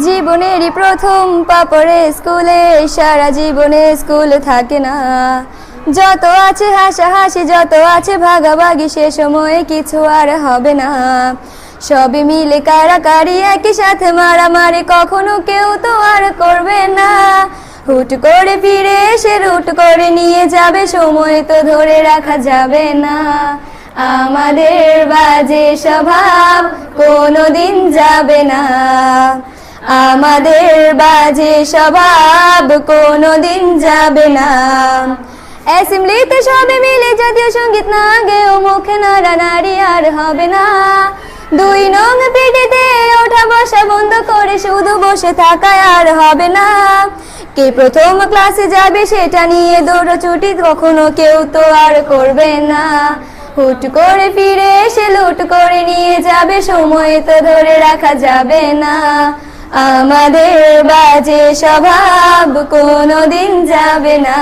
জীবনেরই প্রথম পা পড়ে স্কুলে, সারা জীবনে স্কুল থাকে না। যত আছে হাসাহাসি, যত আছে ভাগাভাগি, সে সময়ে কিছু আর হবে না। সবে মিলে কারাকারি, একই সাথে মারামারি, কখনো কেউ তো আর করবে না। হুট করে ফিরে এসে রুট করে নিয়ে যাবে, সময় তো ধরে রাখা যাবে না। আমাদের বাজে স্বভাব কোনোদিন যাবে না, আমাদের বাজে স্বভাব কোনোদিন যাবে না। অ্যাসেম্বলিতে সবে মিলে জাতীয় সঙ্গীত না গেয়েও মুখে নাড়ানাড়ি আর হবে না। 2 নং পিটিতে ওঠা বসা বন্ধ করে শুধু বসে থাকা আর হবে না। কে প্রথম ক্লাসে যাবে সেটা নিয়ে দৌড়ছুটি কখনো কেউ তো আর করবে না। হুট করে ফিরে এসে লুট করে নিয়ে যাবে, সময় তো ধরে রাখা যাবে না। আমাদের বাজে স্বভাব কোনোদিন যাবে না।